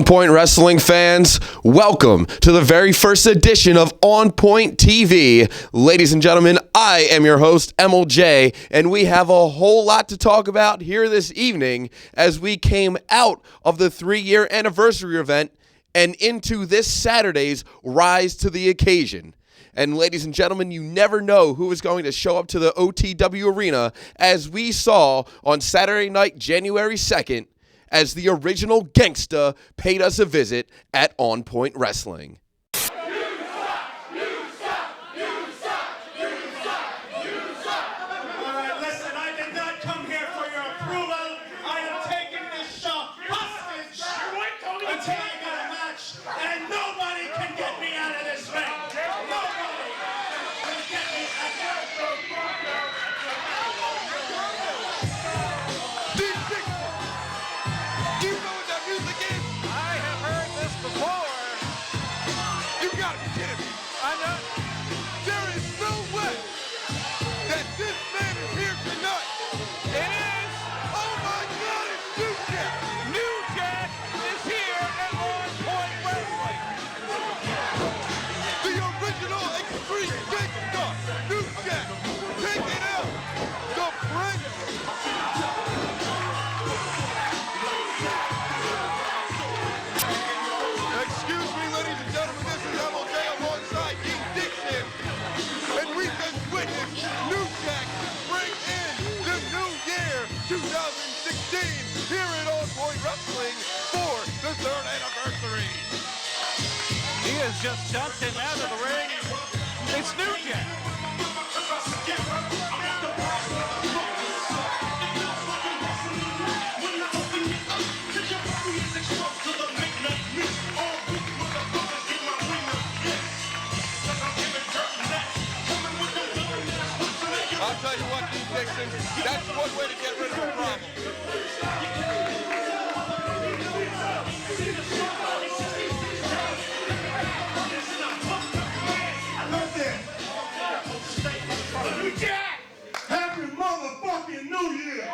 On Point Wrestling fans, welcome to the very first edition of On Point TV. Ladies and gentlemen, I am your host, MLJ, and we have a whole lot to talk about here this evening as we came out of the 3-year anniversary event and into this Saturday's Rise to the Occasion. And ladies and gentlemen, you never know who is going to show up to the OTW arena, as we saw on Saturday night, January 2nd, as the original gangsta paid us a visit at On Point Wrestling. Just jumped him out of the ring. It's New Jack. I'll tell you what, Dean Dixon, that's one way to get rid of a problem. Happy motherfucking New Year!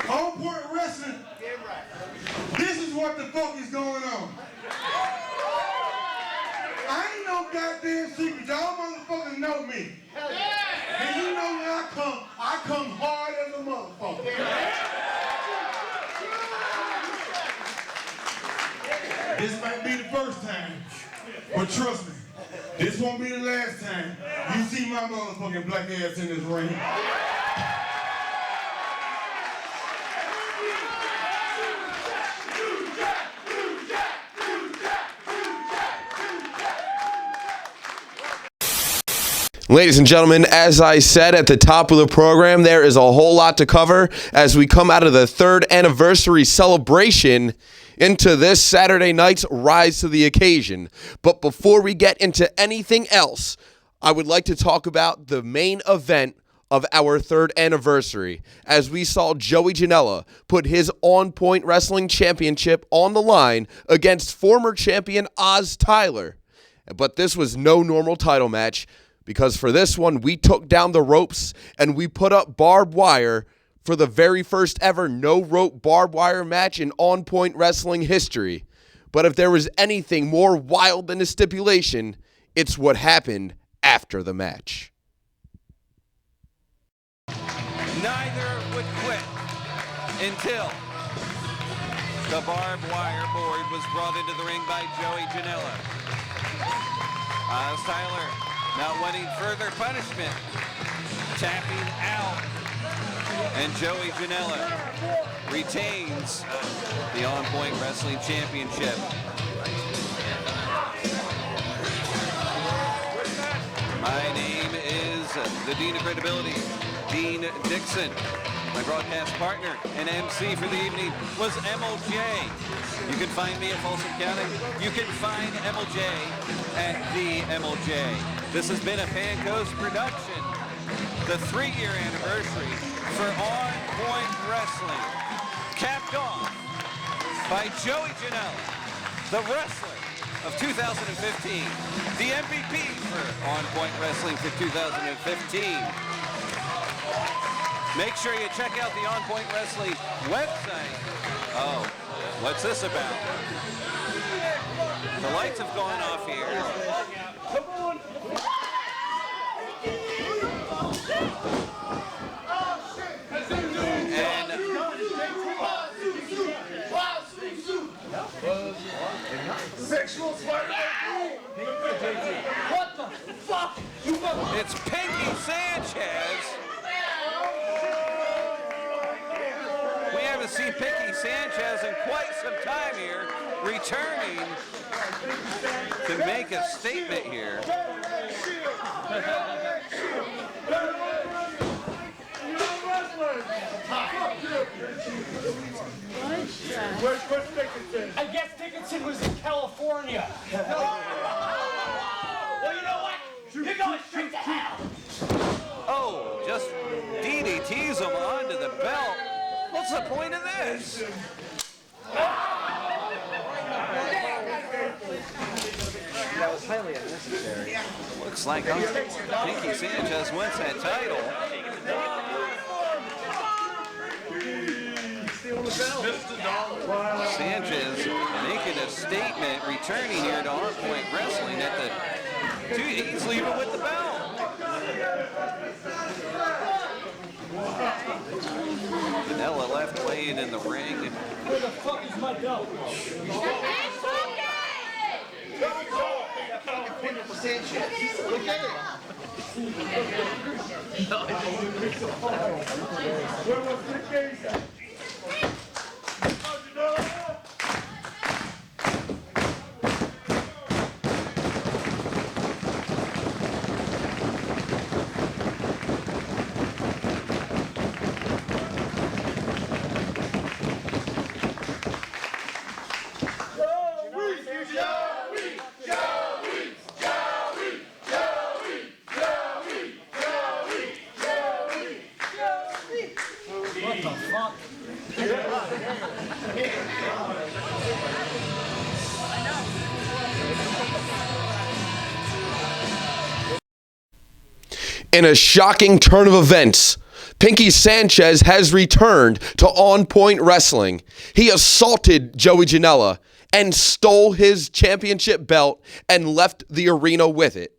On Point Wrestling, this is what the fuck is going on. I ain't no goddamn secret. Y'all motherfuckers know me. And you know where I come hard as a motherfucker. This might be the first time, but trust me, this won't be the last time you see my motherfucking black ass in this ring. Ladies and gentlemen, as I said at the top of the program, there is a whole lot to cover as we come out of the 3rd anniversary celebration into this Saturday night's Rise to the Occasion. But before we get into anything else, I would like to talk about the main event of our 3rd anniversary, as we saw Joey Janela put his On Point Wrestling Championship on the line against former champion Oz Tyler. But this was no normal title match, because for this one, we took down the ropes and we put up barbed wire for the very first ever no-rope barbed wire match in On Point Wrestling history. But if there was anything more wild than a stipulation, it's what happened after the match. Neither would quit until the barbed wire board was brought into the ring by Joey Janela. Oz Tyler, not wanting further punishment, tapping out, and Joey Janela retains the On Point Wrestling Championship. My name is the Dean of Credibility, Dean Dixon. My broadcast partner and MC for the evening was MLJ. You can find me at Folsom County. You can find MLJ at the MLJ. This has been a Pancos production. The 3-year anniversary for On Point Wrestling, capped off by Joey Janela, the wrestler of 2015, the MVP for On Point Wrestling for 2015. Make sure you check out the On Point Wrestling website. Oh, what's this about? The lights have gone off here. And Sexual slur. What the fuck? it's Pinky Sanchez. We haven't seen Pinky Sanchez in quite some time here, returning to make a statement here. Where's Dickinson? I guess Dickinson was in California. Well, you know what? You're going straight to hell. Oh, just DDTs him onto the belt. What's the point of this? That was highly unnecessary. Looks like Pinky Sanchez wins that title. Sanchez making a statement, returning here to On Point Wrestling at the... Dude, he's leaving with the belt. Vanilla left laying in the ring. Where the fuck is my belt? Look at it. Where was the case at? What the fuck? In a shocking turn of events, Pinky Sanchez has returned to On Point Wrestling. He assaulted Joey Janela and stole his championship belt and left the arena with it.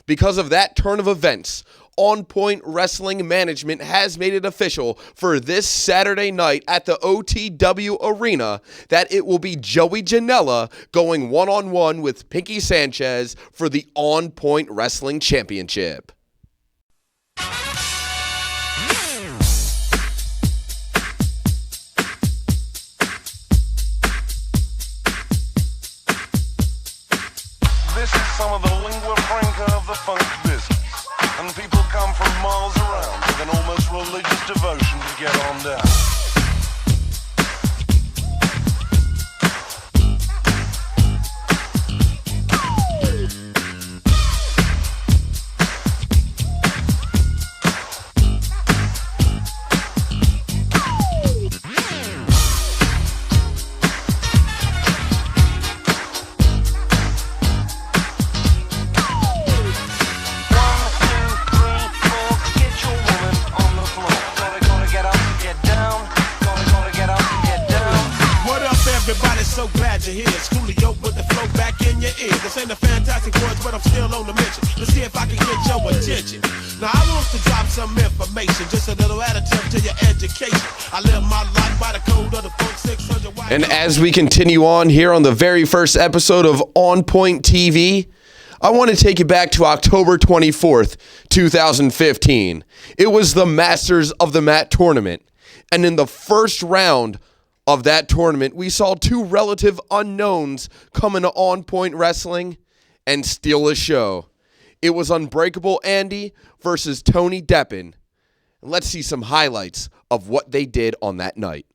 Because of that turn of events, On Point Wrestling management has made it official for this Saturday night at the OTW Arena that it will be Joey Janela going one-on-one with Pinky Sanchez for the On Point Wrestling Championship. This is some of the lingua franca of the funk business. And people come from miles around with an almost religious devotion to get on down. So glad you're here. It's Coolio with the flow back in your ear. This ain't a fantastic voice, but I'm still on the mission. Let's see if I can get your attention. Now I want to drop some information, just a little additive to your education. I live my life by the code of the funk 600. And as we continue on here on the very first episode of On Point TV, I want to take you back to October 24th, 2015. It was the Masters of the Mat tournament. And in the first round of that tournament, we saw two relative unknowns come into On Point Wrestling and steal the show. It was Unbreakable Andy versus Tony Deppen. Let's see some highlights of what they did on that night.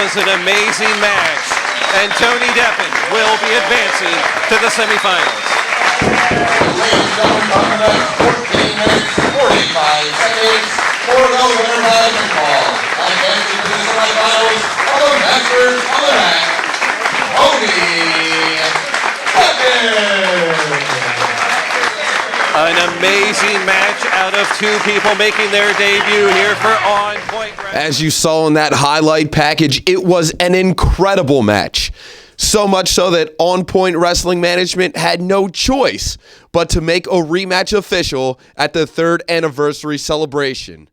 was an amazing match, and Tony Deppen will be advancing to the semifinals. Ladies and gentlemen, coming up 14 minutes, 45 seconds for the winner by pinfall. Advancing to the semifinals of the Masters of the Match, Tony Deppen. An amazing match out of two people making their debut here for On Point Wrestling. As you saw in that highlight package, it was an incredible match. So much so that On Point Wrestling management had no choice but to make a rematch official at the 3rd anniversary celebration.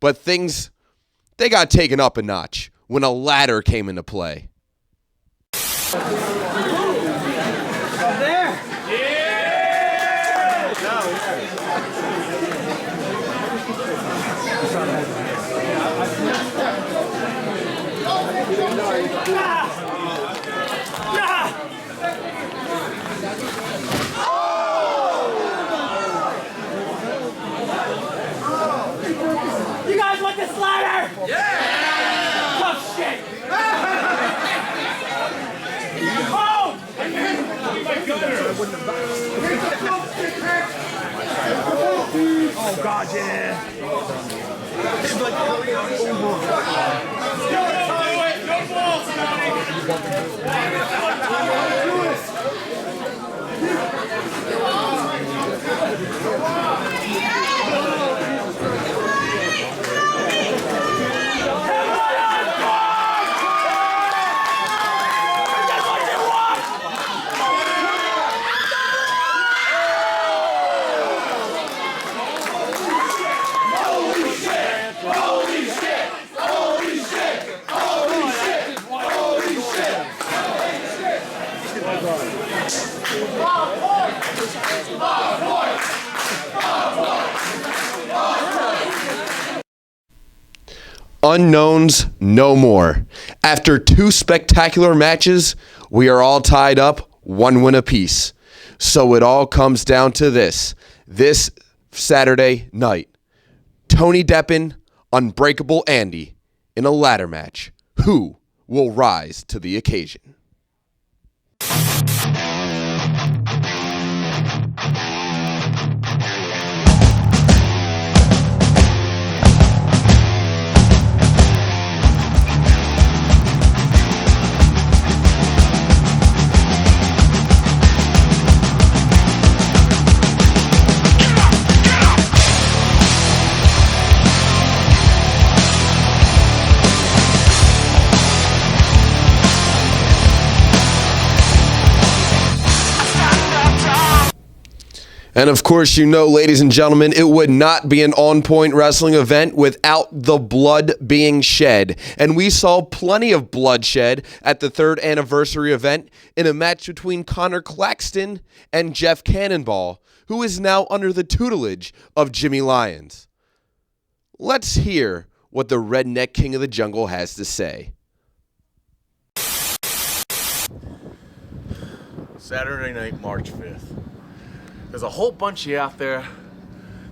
But things, they got taken up a notch when a ladder came into play. You guys want this ladder? Yeah! Tough shit! Oh! Oh God, yeah! No balls, Unknowns no more. After 2 spectacular matches, we are all tied up 1 win apiece. So it all comes down to this Saturday night. Tony Deppen, Unbreakable Andy in a ladder match. Who will rise to the occasion? And of course, you know, ladies and gentlemen, it would not be an On Point Wrestling event without the blood being shed. And we saw plenty of bloodshed at the 3rd anniversary event in a match between Connor Claxton and Jeff Cannonball, who is now under the tutelage of Jimmy Lyons. Let's hear what the Redneck King of the Jungle has to say. Saturday night, March 5th. There's a whole bunch of you out there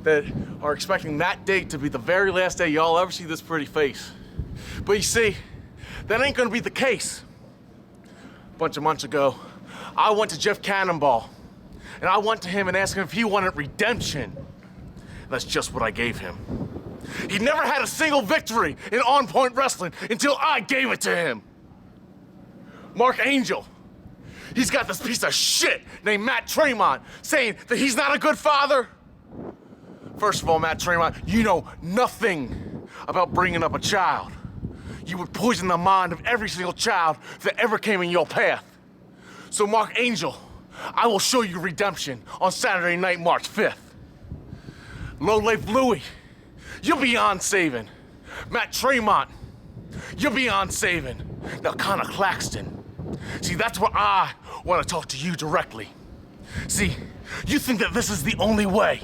that are expecting that date to be the very last day y'all ever see this pretty face. But you see, that ain't gonna be the case. A bunch of months ago, I went to Jeff Cannonball, and I went to him and asked him if he wanted redemption. That's just what I gave him. He never had a single victory in On Point Wrestling until I gave it to him. Mark Angel. He's got this piece of shit named Matt Tremont saying that he's not a good father. First of all, Matt Tremont, you know nothing about bringing up a child. You would poison the mind of every single child that ever came in your path. So Mark Angel, I will show you redemption on Saturday night, March 5th. Low Life Louie, you're beyond saving. Matt Tremont, you're beyond saving. Now Connor Claxton, see, that's where I want to talk to you directly. See, you think that this is the only way.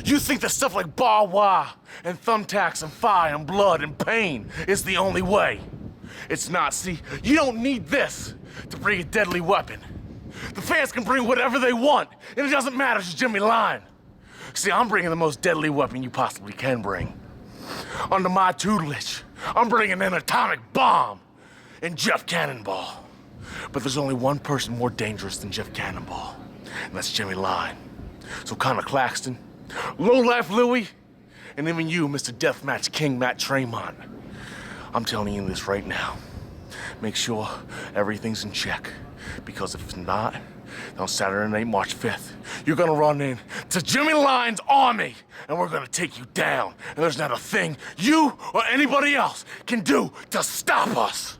You think that stuff like barbed wire and thumbtacks and fire and blood and pain is the only way. It's not. See, you don't need this to bring a deadly weapon. The fans can bring whatever they want, and it doesn't matter to Jimmy Lyon. See, I'm bringing the most deadly weapon you possibly can bring. Under my tutelage, I'm bringing an atomic bomb. and Jeff Cannonball. But there's only one person more dangerous than Jeff Cannonball, and that's Jimmy Line. So Connor Claxton, Low Life Louie, and even you, Mr. Deathmatch King Matt Tremont. I'm telling you this right now. Make sure everything's in check, because if it's not, on Saturday night, March 5th, you're gonna run in to Jimmy Line's army, and we're gonna take you down. And there's not a thing you or anybody else can do to stop us.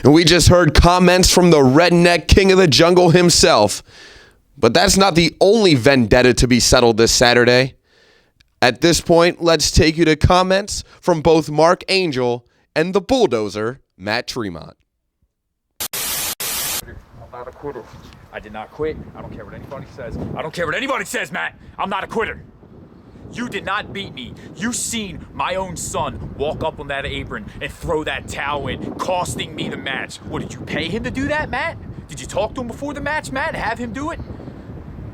And we just heard comments from the redneck king of the jungle himself. But that's not the only vendetta to be settled this Saturday. At this point, let's take you to comments from both Mark Angel and the bulldozer, Matt Tremont. I'm not a quitter. I did not quit. I don't care what anybody says. I don't care what anybody says, Matt. I'm not a quitter. You did not beat me. You seen my own son walk up on that apron and throw that towel in, costing me the match. What, did you pay him to do that, Matt? Did you talk to him before the match, Matt, and have him do it?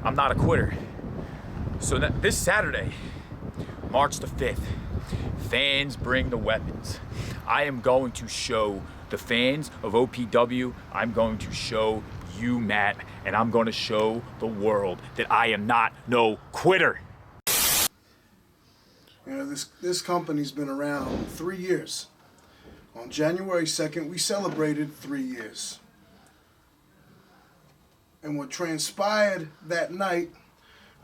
I'm not a quitter. So this Saturday, March the 5th, fans bring the weapons. I am going to show the fans of OPW, I'm going to show you, Matt, and I'm going to show the world that I am not no quitter. You know, this company's been around 3 years. On January 2nd, we celebrated 3 years. And what transpired that night,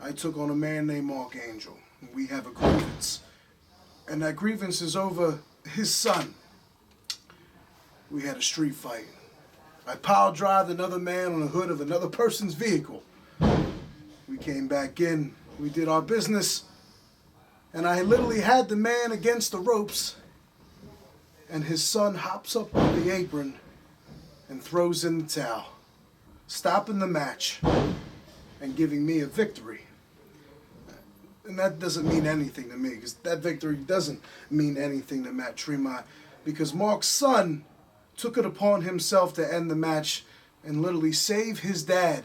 I took on a man named Mark Angel. We have a grievance. And that grievance is over his son. We had a street fight. I pile drived another man on the hood of another person's vehicle. We came back in, we did our business, and I literally had the man against the ropes, and his son hops up on the apron and throws in the towel, stopping the match and giving me a victory. And that doesn't mean anything to me, because that victory doesn't mean anything to Matt Tremont, because Mark's son took it upon himself to end the match and literally save his dad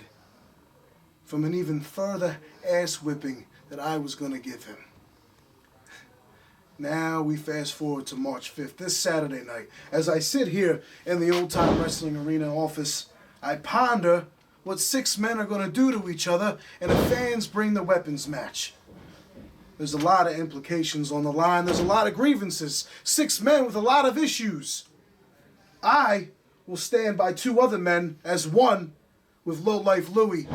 from an even further ass whipping that I was going to give him. Now we fast forward to March 5th, this Saturday night. As I sit here in the Old Time Wrestling Arena office, I ponder what 6 men are going to do to each other in a fans bring the weapons match. There's a lot of implications on the line. There's a lot of grievances. 6 men with a lot of issues. I will stand by 2 other men as one with Low Life Louie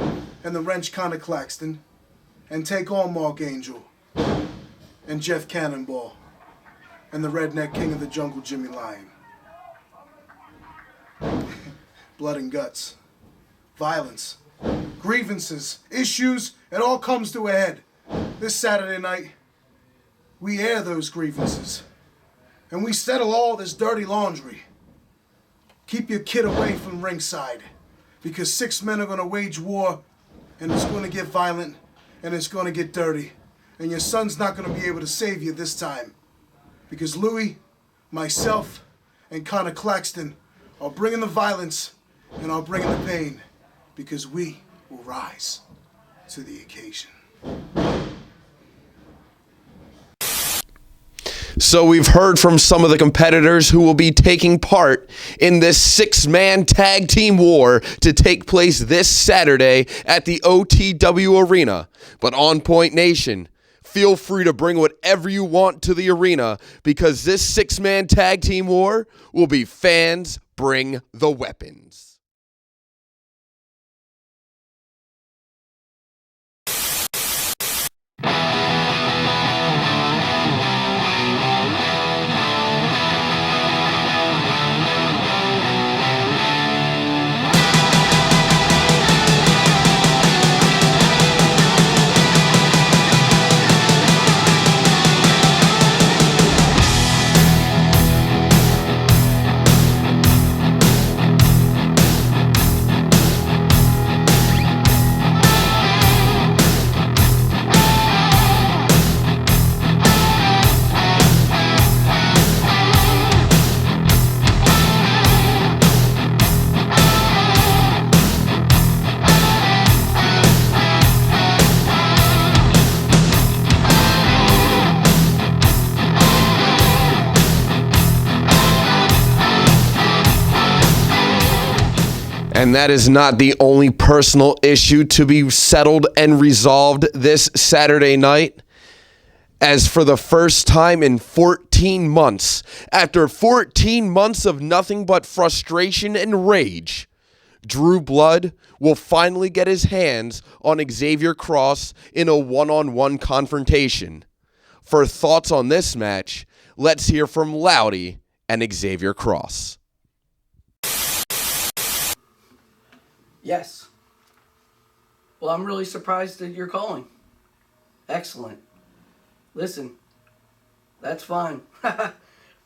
and the wrench Connor Claxton and take on Mark Angel and Jeff Cannonball and the redneck king of the jungle, Jimmy Lion. Blood and guts, violence, grievances, issues, it all comes to a head. This Saturday night, we air those grievances and we settle all this dirty laundry. Keep your kid away from ringside, because 6 men are going to wage war, and it's going to get violent, and it's going to get dirty. And your son's not going to be able to save you this time, because Louie, myself, and Connor Claxton are bringing the violence, and are bringing the pain, because we will rise to the occasion. So we've heard from some of the competitors who will be taking part in this 6-man tag team war to take place this Saturday at the OTW Arena. But On Point Nation, feel free to bring whatever you want to the arena, because this 6-man tag team war will be fans bring the weapons. And that is not the only personal issue to be settled and resolved this Saturday night. As for the first time in 14 months, after 14 months of nothing but frustration and rage, Drew Blood will finally get his hands on Xavier Cross in a one-on-one confrontation. For thoughts on this match, let's hear from Loudy and Xavier Cross. Yes. Well, I'm really surprised that you're calling. Excellent. Listen, that's fine.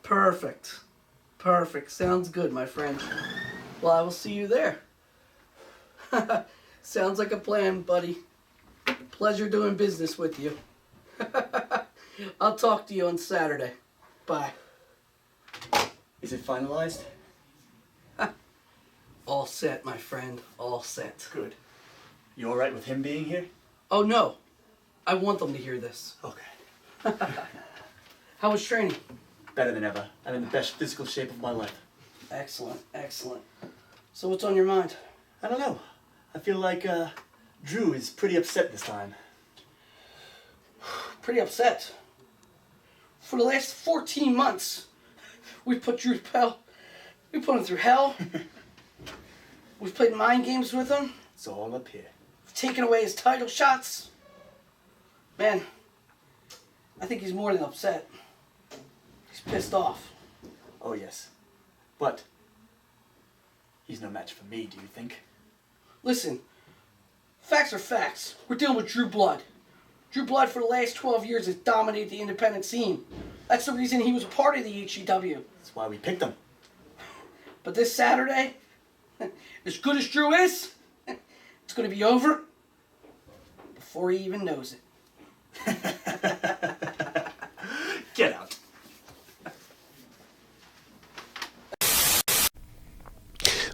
Perfect. Perfect. Sounds good, my friend. Well, I will see you there. Sounds like a plan, buddy. Pleasure doing business with you. I'll talk to you on Saturday. Bye. Is it finalized? All set, my friend. All set. Good. You alright with him being here? Oh, no. I want them to hear this. Okay. How was training? Better than ever. I'm in the best physical shape of my life. Excellent, excellent. So what's on your mind? I don't know. I feel like Drew is pretty upset this time. Pretty upset. For the last 14 months, we put Drew to hell. We put him through hell. We've played mind games with him. It's all up here. We've taken away his title shots. Man, I think he's more than upset. He's pissed off. Oh, yes. But he's no match for me, do you think? Listen, facts are facts. We're dealing with Drew Blood. Drew Blood for the last 12 years has dominated the independent scene. That's the reason he was a part of the HEW. That's why we picked him. But this Saturday, as good as Drew is, it's going to be over before he even knows it. Get out.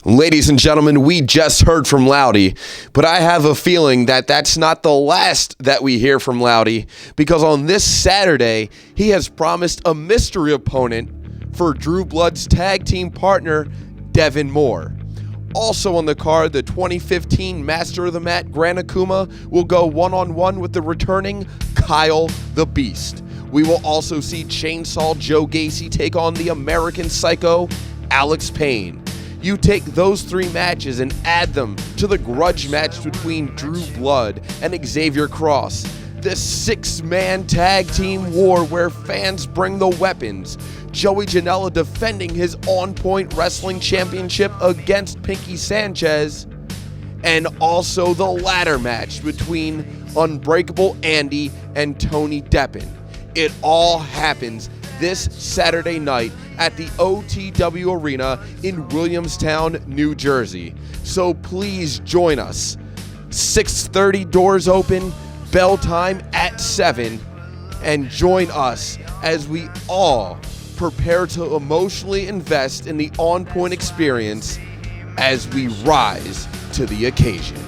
Ladies and gentlemen, we just heard from Loudy, but I have a feeling that that's not the last that we hear from Loudy, because on this Saturday, he has promised a mystery opponent for Drew Blood's tag team partner, Devin Moore. Also on the card, the 2015 Master of the Mat, Gran Akuma, will go one-on-one with the returning Kyle the Beast. We will also see Chainsaw Joe Gacy take on the American Psycho, Alex Payne. You take those three matches and add them to the grudge match between Drew Blood and Xavier Cross. This 6-man tag team war where fans bring the weapons. Joey Janela defending his OnPoint Wrestling Championship against Pinky Sanchez. And also the ladder match between Unbreakable Andy and Tony Deppen. It all happens this Saturday night at the OTW Arena in Williamstown, New Jersey. So please join us. 6:30 doors open, bell time at 7, and join us as we all prepare to emotionally invest in the OnPoint experience as we rise to the occasion.